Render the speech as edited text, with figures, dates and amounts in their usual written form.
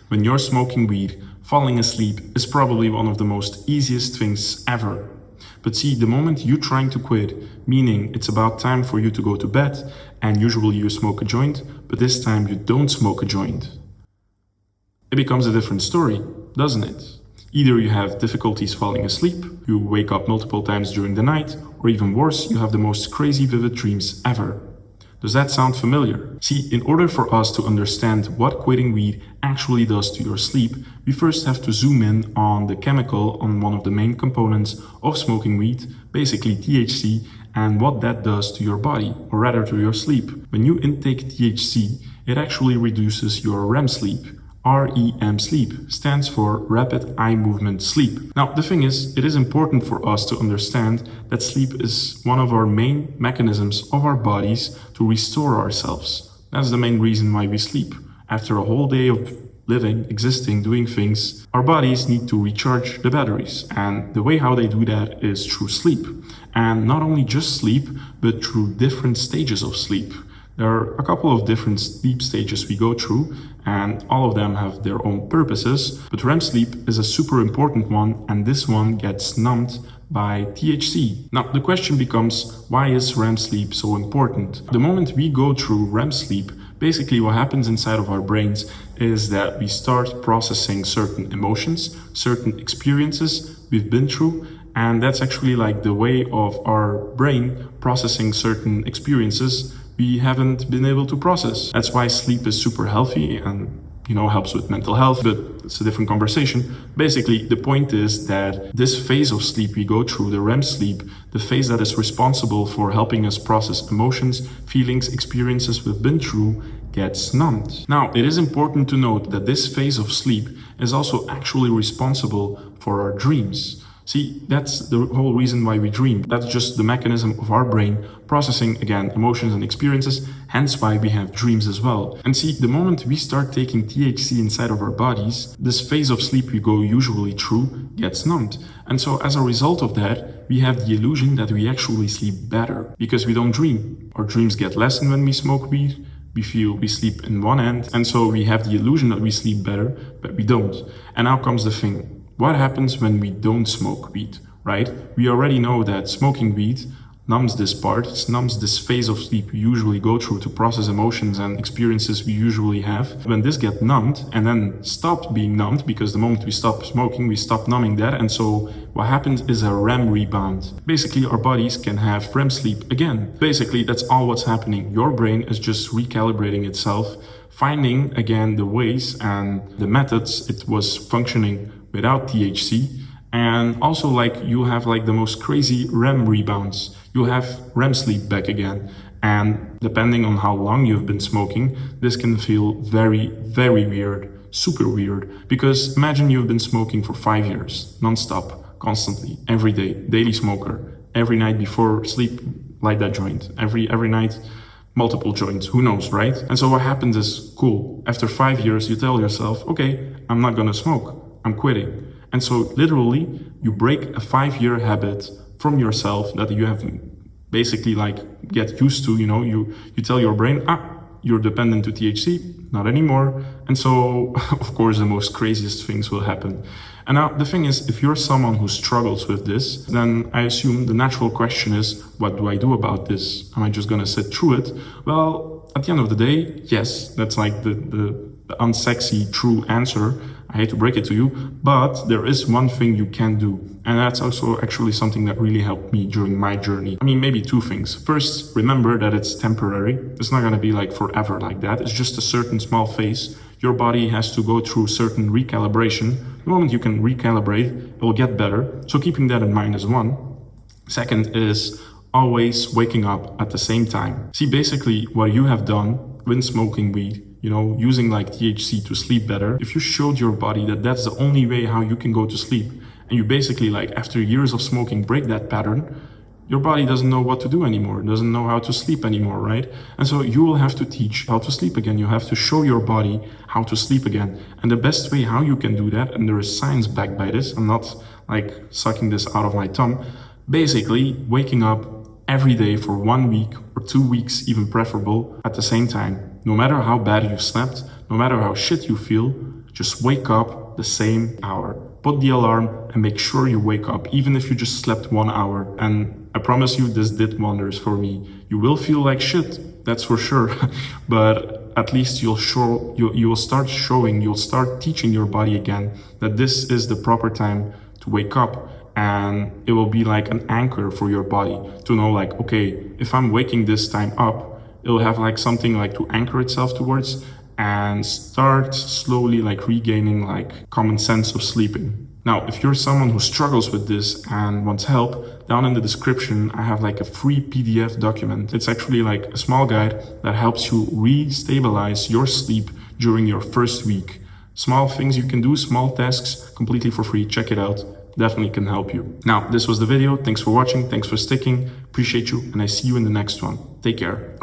When you're smoking weed, falling asleep is probably one of the most easiest things ever. But see, the moment you're trying to quit, meaning it's about time for you to go to bed, and usually you smoke a joint, but this time you don't smoke a joint, it becomes a different story, doesn't it? Either you have difficulties falling asleep, you wake up multiple times during the night, or even worse, you have the most crazy vivid dreams ever. Does that sound familiar? See, in order for us to understand what quitting weed actually does to your sleep, we first have to zoom in on the chemical on one of the main components of smoking weed, basically THC, and what that does to your body, or rather to your sleep. When you intake THC, it actually reduces your REM sleep. REM sleep stands for rapid eye movement sleep. Now, the thing is, it is important for us to understand that sleep is one of our main mechanisms of our bodies to restore ourselves. That's the main reason why we sleep. After a whole day of living, existing, doing things, our bodies need to recharge the batteries. And the way how they do that is through sleep. And not only just sleep, but through different stages of sleep. There are a couple of different sleep stages we go through, and all of them have their own purposes, but REM sleep is a super important one, and this one gets numbed by THC. Now, the question becomes, why is REM sleep so important? The moment we go through REM sleep, basically what happens inside of our brains is that we start processing certain emotions, certain experiences we've been through, and that's actually like the way of our brain processing certain experiences we haven't been able to process. That's why sleep is super healthy and, helps with mental health, but it's a different conversation. Basically, the point is that this phase of sleep we go through, the REM sleep, the phase that is responsible for helping us process emotions, feelings, experiences we've been through, gets numbed. Now, it is important to note that this phase of sleep is also actually responsible for our dreams. See, that's the whole reason why we dream. That's just the mechanism of our brain processing, again, emotions and experiences, hence why we have dreams as well. And see, the moment we start taking THC inside of our bodies, this phase of sleep we go usually through gets numbed. And so as a result of that, we have the illusion that we actually sleep better because we don't dream. Our dreams get lessened when we smoke weed. We feel we sleep in one end, and so we have the illusion that we sleep better, but we don't. And now comes the thing. What happens when we don't smoke weed, right? We already know that smoking weed numbs this part, it numbs this phase of sleep we usually go through to process emotions and experiences we usually have. When this gets numbed and then stopped being numbed, because the moment we stop smoking, we stop numbing that, and so what happens is a REM rebound. Basically, our bodies can have REM sleep again. Basically, that's all what's happening. Your brain is just recalibrating itself, finding again the ways and the methods it was functioning without THC, and also you have the most crazy REM rebounds. You have REM sleep back again, and depending on how long you've been smoking, this can feel very, very weird, super weird, because imagine you've been smoking for 5 years, non-stop, constantly, every day, daily smoker, every night before sleep, light that joint, every night, multiple joints, who knows, right? And so what happens is, cool, after 5 years, you tell yourself, okay, I'm not gonna smoke. I'm quitting. And so literally you break a 5-year habit from yourself that you have basically get used to, you tell your brain, you're dependent to THC, not anymore. And so of course the most craziest things will happen. And now the thing is, if you're someone who struggles with this, then I assume the natural question is, what do I do about this? Am I just gonna sit through it? Well, at the end of the day, yes, that's the unsexy true answer. I hate to break it to you, but there is one thing you can do. And that's also actually something that really helped me during my journey. I mean, maybe two things. First, remember that it's temporary. It's not gonna be forever like that. It's just a certain small phase. Your body has to go through certain recalibration. The moment you can recalibrate, it will get better. So keeping that in mind is one. Second is always waking up at the same time. See, basically what you have done when smoking weed, using THC to sleep better, if you showed your body that that's the only way how you can go to sleep, and you basically after years of smoking break that pattern, your body doesn't know what to do anymore, doesn't know how to sleep anymore, right? And so you will have to teach how to sleep again. You have to show your body how to sleep again. And the best way how you can do that, and there is science backed by this, I'm not sucking this out of my tongue, basically waking up every day for 1 week or 2 weeks, even preferable, at the same time. No matter how bad you slept, no matter how shit you feel, Just wake up the same hour. Put the alarm and make sure you wake up, even if you just slept 1 hour. And I promise you, this did wonders for me. You will feel like shit, that's for sure. But at least you'll start teaching your body again that this is the proper time to wake up. And it will be like an anchor for your body to know like, okay, if I'm waking this time up, it'll have like something like to anchor itself towards and start slowly like regaining like common sense of sleeping. Now, if you're someone who struggles with this and wants help, down in the description, I have like a free PDF document. It's actually like a small guide that helps you re-stabilize your sleep during your first week. Small things you can do, small tasks, completely for free. Check it out. Definitely can help you. Now, this was the video. Thanks for watching. Thanks for sticking. Appreciate you. And I see you in the next one. Take care.